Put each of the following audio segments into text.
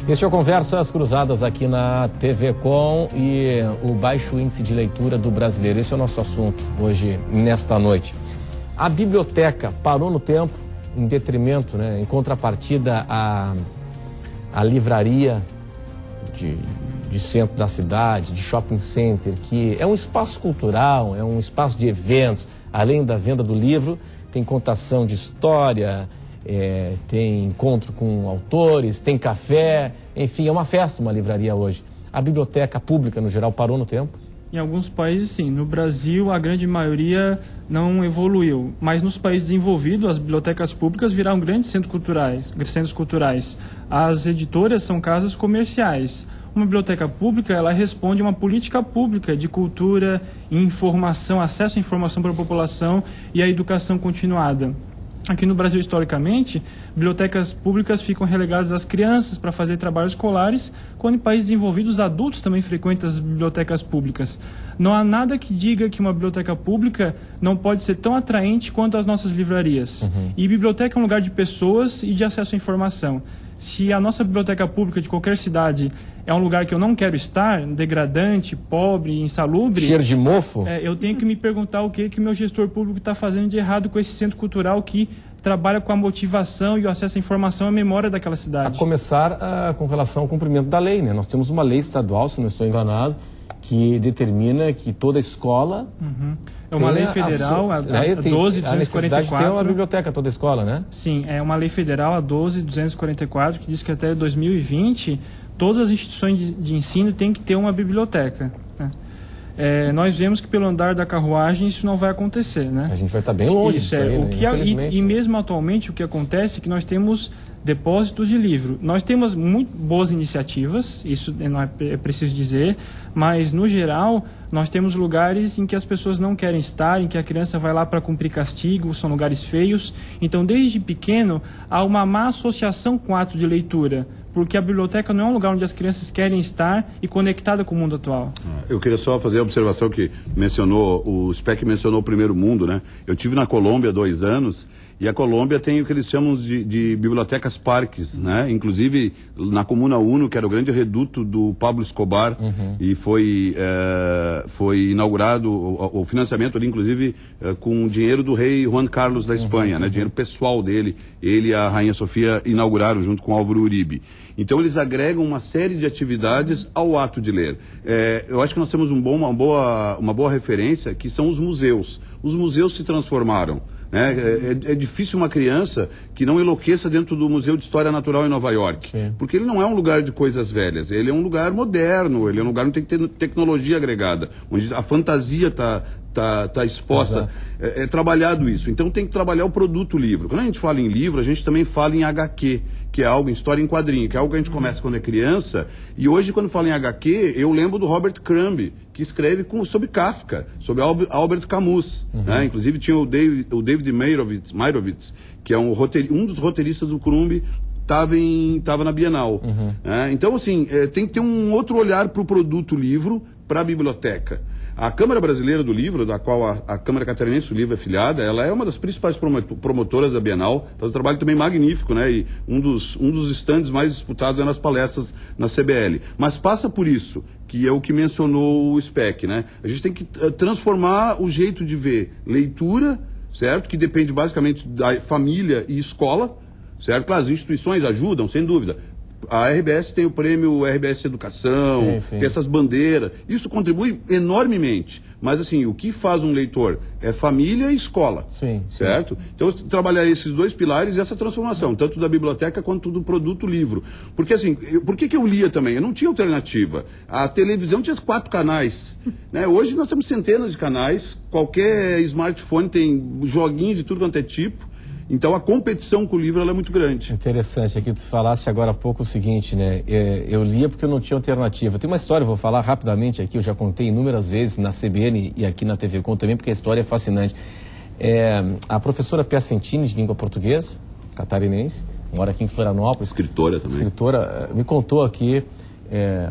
Este é o Conversas Cruzadas aqui na TV Com e o baixo índice de leitura do brasileiro. Esse é o nosso assunto hoje, nesta noite. A biblioteca parou no tempo, em detrimento, em contrapartida à livraria de centro da cidade, de shopping center, que é um espaço cultural, é um espaço de eventos. Além da venda do livro, tem contação de história, tem encontro com autores, tem café, enfim, é uma festa, uma livraria hoje. A biblioteca pública, no geral, parou no tempo? Em alguns países, sim. No Brasil, a grande maioria não evoluiu. Mas nos países desenvolvidos, as bibliotecas públicas viraram grandes centros culturais. As editoras são casas comerciais. Uma biblioteca pública, ela responde a uma política pública de cultura, informação, acesso à informação para a população e à educação continuada. Aqui no Brasil, historicamente, bibliotecas públicas ficam relegadas às crianças para fazer trabalhos escolares, quando em países desenvolvidos, os adultos também frequentam as bibliotecas públicas. Não há nada que diga que uma biblioteca pública não pode ser tão atraente quanto as nossas livrarias. E biblioteca é um lugar de pessoas e de acesso à informação. Se a nossa biblioteca pública de qualquer cidade é um lugar que eu não quero estar, degradante, pobre, insalubre... Cheiro de mofo? Eu tenho que me perguntar o que o meu gestor público está fazendo de errado com esse centro cultural que trabalha com a motivação e o acesso à informação e à memória daquela cidade. A começar com relação ao cumprimento da lei, Nós temos uma lei estadual, se não estou enganado, que determina que toda escola... É uma lei federal, a 12.244. A necessidade de ter uma biblioteca toda escola, né? Sim, é uma lei federal, a 12.244, que diz que até 2020 todas as instituições de ensino têm que ter uma biblioteca. Nós vemos que pelo andar da carruagem isso não vai acontecer, A gente vai estar bem longe disso aí, e mesmo atualmente o que acontece é que nós temos depósitos de livro. Nós temos muito boas iniciativas, isso não é preciso dizer, mas no geral nós temos lugares em que as pessoas não querem estar, em que a criança vai lá para cumprir castigo, são lugares feios. Então desde pequeno há uma má associação com o ato de leitura, porque a biblioteca não é um lugar onde as crianças querem estar e conectada com o mundo atual. Eu queria só fazer a observação que o SPEC mencionou o primeiro mundo, Eu tive na Colômbia há 2 anos, e a Colômbia tem o que eles chamam de bibliotecas parques, Inclusive na Comuna 1, que era o grande reduto do Pablo Escobar, e foi inaugurado o financiamento ali, inclusive, com o dinheiro do rei Juan Carlos da Espanha, dinheiro pessoal dele. Ele e a Rainha Sofia inauguraram junto com Álvaro Uribe. Então eles agregam uma série de atividades ao ato de ler. Eu acho que nós temos uma boa referência, que são os museus. Os museus se transformaram. É difícil uma criança que não enlouqueça dentro do Museu de História Natural em Nova York. Sim. Porque ele não é um lugar de coisas velhas, ele é um lugar moderno, ele é um lugar onde tem que ter tecnologia agregada, onde a fantasia está exposta. É trabalhado isso. Então tem que trabalhar o produto livro. Quando a gente fala em livro, a gente também fala em HQ, que é algo em história em quadrinho, que é algo que a gente começa quando é criança. E hoje, quando fala em HQ, eu lembro do Robert Crumb, que escreve sobre Kafka, sobre Albert Camus. Inclusive tinha o David Meyerowitz, que é um dos roteiristas do Crumb, estava na Bienal. Então, assim, tem que ter um outro olhar para o produto livro, para a biblioteca. A Câmara Brasileira do Livro, da qual a Câmara Catarinense do Livro é filiada, ela é uma das principais promotoras da Bienal, faz um trabalho também magnífico, E um dos estandes mais disputados é nas palestras na CBL. Mas passa por isso, que é o que mencionou o SPEC, A gente tem que transformar o jeito de ver leitura, certo? Que depende basicamente da família e escola, certo? Claro, as instituições ajudam, sem dúvida. A RBS tem o prêmio RBS Educação, tem essas bandeiras. Isso contribui enormemente. Mas, assim, o que faz um leitor é família e escola, certo? Então, trabalhar esses 2 pilares e essa transformação, tanto da biblioteca quanto do produto livro. Porque, assim, por que eu lia também? Eu não tinha alternativa. A televisão tinha 4 canais, Hoje nós temos centenas de canais, qualquer smartphone tem joguinhos de tudo quanto é tipo. Então a competição com o livro ela é muito grande. Interessante, aqui tu falaste agora há pouco o seguinte, eu lia porque eu não tinha alternativa. Tem uma história, vou falar rapidamente aqui, eu já contei inúmeras vezes na CBN e aqui na TV Com também, porque a história é fascinante. A professora Piacentini, de língua portuguesa, catarinense, mora aqui em Florianópolis. Escritora também. Escritora, me contou aqui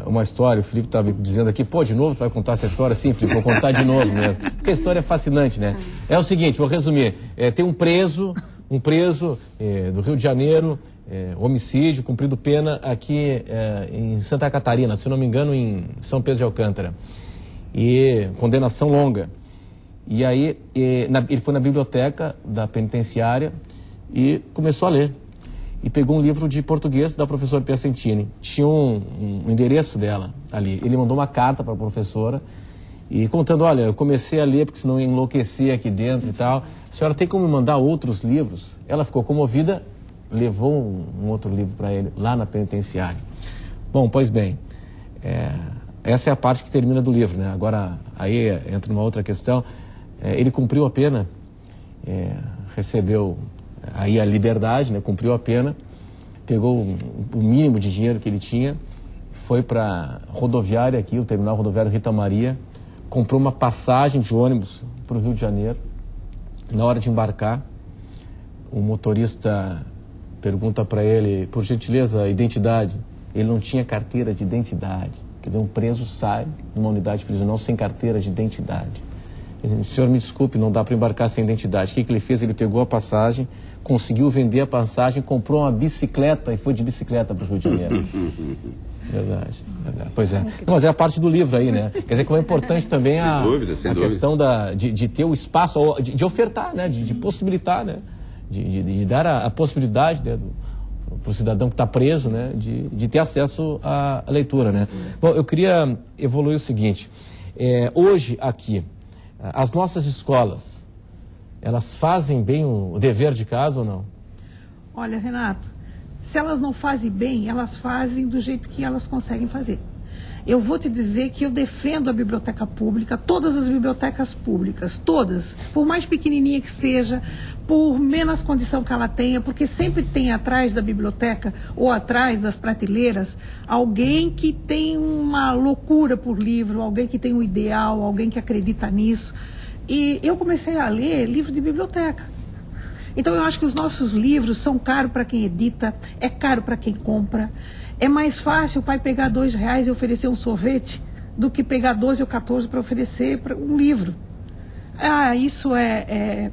uma história, o Felipe estava dizendo aqui, de novo tu vai contar essa história? Sim, Felipe, vou contar de novo mesmo, porque a história é fascinante, É o seguinte, vou resumir, tem um preso do Rio de Janeiro, homicídio, cumprindo pena aqui em Santa Catarina, se não me engano, em São Pedro de Alcântara. E condenação longa. E aí ele foi na biblioteca da penitenciária e começou a ler. E pegou um livro de português da professora Piacentini. Tinha um endereço dela ali. Ele mandou uma carta para a professora e contando, olha, eu comecei a ler porque senão ia enlouquecer aqui dentro e tal. A senhora tem como me mandar outros livros? Ela ficou comovida, levou um outro livro para ele lá na penitenciária. Bom, pois bem, essa é a parte que termina do livro, né? Agora, aí entra uma outra questão. Ele cumpriu a pena, recebeu aí a liberdade, né? Cumpriu a pena, pegou o mínimo de dinheiro que ele tinha, foi para a rodoviária aqui, o terminal rodoviário Rita Maria, comprou uma passagem de ônibus para o Rio de Janeiro. Na hora de embarcar, o motorista pergunta para ele, por gentileza, a identidade. Ele não tinha carteira de identidade. Quer dizer, um preso sai numa unidade prisional sem carteira de identidade. Ele disse, senhor, me desculpe, não dá para embarcar sem identidade. O que ele fez? Ele pegou a passagem, conseguiu vender a passagem, comprou uma bicicleta e foi de bicicleta para o Rio de Janeiro. Verdade. Pois é. Não, mas é a parte do livro aí, né? Quer dizer, como é importante também a questão de ter o espaço, de ofertar, né? De possibilitar, né? De dar a possibilidade, né? Para o cidadão que está preso, né? De ter acesso à leitura, né? Bom, eu queria evoluir o seguinte. Hoje, aqui, as nossas escolas, elas fazem bem o dever de casa ou não? Olha, Renato, se elas não fazem bem, elas fazem do jeito que elas conseguem fazer. Eu vou te dizer que eu defendo a biblioteca pública, todas as bibliotecas públicas, todas, por mais pequenininha que seja, por menos condição que ela tenha, porque sempre tem atrás da biblioteca ou atrás das prateleiras alguém que tem uma loucura por livro, alguém que tem um ideal, alguém que acredita nisso. E eu comecei a ler livro de biblioteca. Então eu acho que os nossos livros são caros para quem edita, é caro para quem compra. É mais fácil o pai pegar R$2 e oferecer um sorvete do que pegar 12 ou 14 para oferecer um livro. Isso é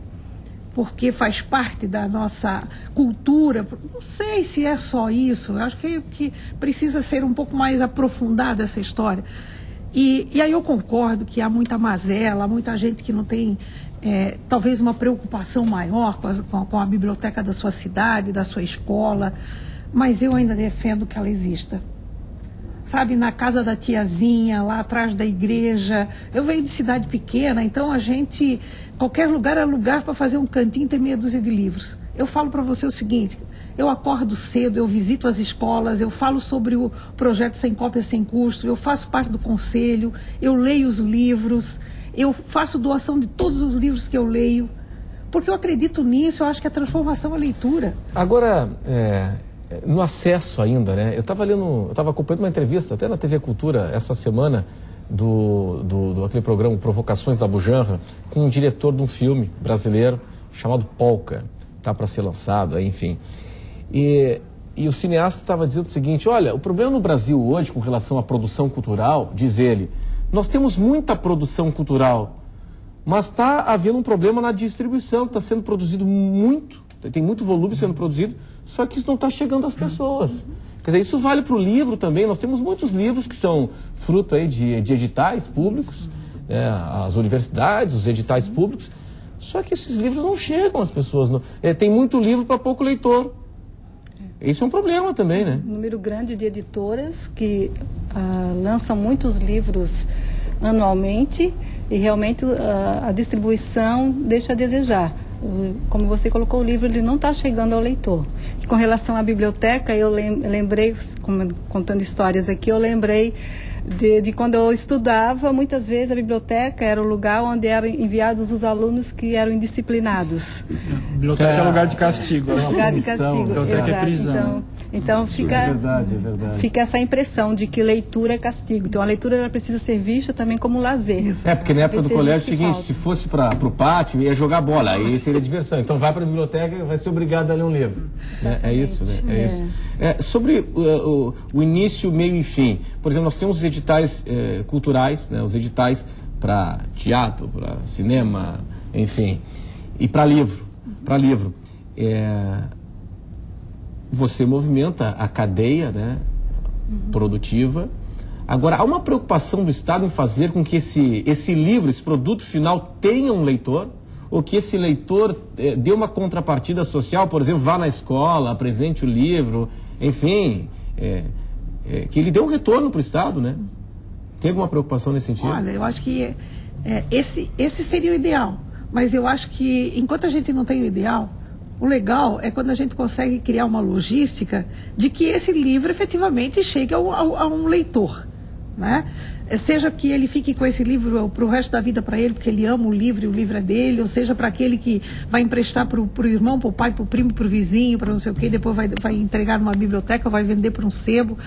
porque faz parte da nossa cultura. Não sei se é só isso. Eu acho que precisa ser um pouco mais aprofundada essa história. E aí eu concordo que há muita mazela, muita gente que não tem talvez uma preocupação maior com a biblioteca da sua cidade, da sua escola, mas eu ainda defendo que ela exista. Sabe, na casa da tiazinha, lá atrás da igreja. Eu venho de cidade pequena, então qualquer lugar é lugar para fazer um cantinho e ter meia dúzia de livros. Eu falo para você o seguinte, eu acordo cedo, eu visito as escolas, eu falo sobre o projeto Sem Cópia Sem Custo, eu faço parte do conselho, eu leio os livros, eu faço doação de todos os livros que eu leio, porque eu acredito nisso, eu acho que a transformação é a leitura. Agora, no acesso ainda, né? Eu estava acompanhando uma entrevista, até na TV Cultura, essa semana, aquele programa Provocações da Bujanra, com um diretor de um filme brasileiro chamado Polka, está para ser lançado, enfim. E o cineasta estava dizendo o seguinte, olha, o problema no Brasil hoje com relação à produção cultural, diz ele, nós temos muita produção cultural, mas está havendo um problema na distribuição, está sendo produzido muito, tem muito volume sendo produzido, só que isso não está chegando às pessoas. Quer dizer, isso vale para o livro também, nós temos muitos livros que são fruto aí de editais públicos, as universidades, os editais públicos, só que esses livros não chegam às pessoas. Tem muito livro para pouco leitor. Isso é um problema também, né? Um número grande de editoras que lançam muitos livros anualmente e realmente a distribuição deixa a desejar. Como você colocou, o livro ele não está chegando ao leitor. E com relação à biblioteca, eu lembrei, contando histórias aqui, eu lembrei de quando eu estudava, muitas vezes a biblioteca era o lugar onde eram enviados os alunos que eram indisciplinados. A biblioteca é lugar de castigo. Lugar de castigo, biblioteca é prisão. Então fica essa impressão de que leitura é castigo. Então a leitura ela precisa ser vista também como lazer. Porque na época do colégio é o seguinte, se fosse para o pátio, ia jogar bola, aí seria diversão. Então vai para a biblioteca e vai ser obrigado a ler um livro. É isso, né? É isso. Sobre o início, meio e fim. Por exemplo, nós temos os editais culturais, né? Os editais para teatro, para cinema, enfim, e para livro. você movimenta a cadeia, né, produtiva. Agora, há uma preocupação do Estado em fazer com que esse livro, esse produto final, tenha um leitor, ou que esse leitor dê uma contrapartida social, por exemplo, vá na escola, apresente o livro, enfim, que ele dê um retorno para o Estado, né? Tem alguma preocupação nesse sentido? Olha, eu acho que esse seria o ideal, mas eu acho que enquanto a gente não tem o ideal, o legal é quando a gente consegue criar uma logística de que esse livro efetivamente chegue a um leitor, né? Seja que ele fique com esse livro para o resto da vida para ele, porque ele ama o livro e o livro é dele, ou seja para aquele que vai emprestar para o irmão, para o pai, para o primo, para o vizinho, para não sei o quê, depois vai entregar numa biblioteca, vai vender para um sebo.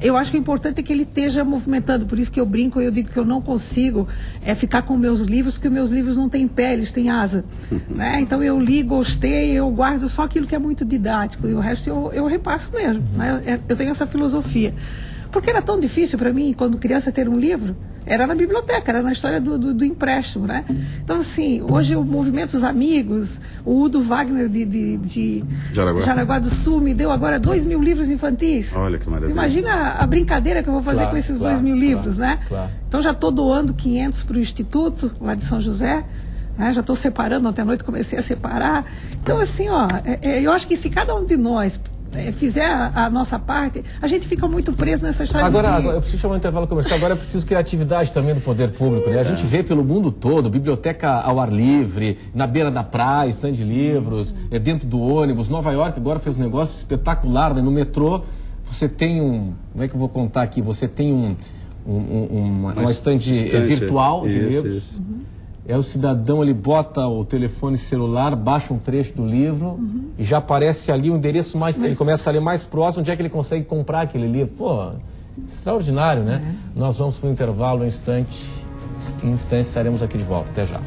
Eu acho que o importante é que ele esteja movimentando, por isso que eu brinco e eu digo que eu não consigo ficar com meus livros, porque meus livros não têm pé, eles têm asa, né? Então eu li, gostei, eu guardo só aquilo que é muito didático e o resto eu repasso mesmo, né? Eu tenho essa filosofia. Porque era tão difícil para mim, quando criança, ter um livro, era na biblioteca, era na história do empréstimo, né? Então, assim, hoje o Movimento dos Amigos, o Udo Wagner de Jaraguá do Sul me deu agora 2.000 livros infantis. Olha que maravilha. Imagina a brincadeira que eu vou fazer com esses 2.000 livros, né? Claro. Então já estou doando 500 para o Instituto, lá de São José, né? Já estou separando, ontem à noite comecei a separar. Então, assim, eu acho que se cada um de nós fizer a nossa parte, a gente fica muito preso nessa história. Agora eu preciso chamar um intervalo comercial, agora é preciso criatividade também do poder público, né? A gente vê pelo mundo todo, biblioteca ao ar livre, na beira da praia, stand de livros, dentro do ônibus. Nova York agora fez um negócio espetacular, né? No metrô você tem como é que eu vou contar aqui? Você tem uma stand virtual de livros. Isso. O cidadão, ele bota o telefone celular, baixa um trecho do livro e já aparece ali o endereço ele começa a ler mais próximo, onde é que ele consegue comprar aquele livro. Pô, extraordinário, né? Nós vamos para o intervalo, em instantes estaremos aqui de volta. Até já.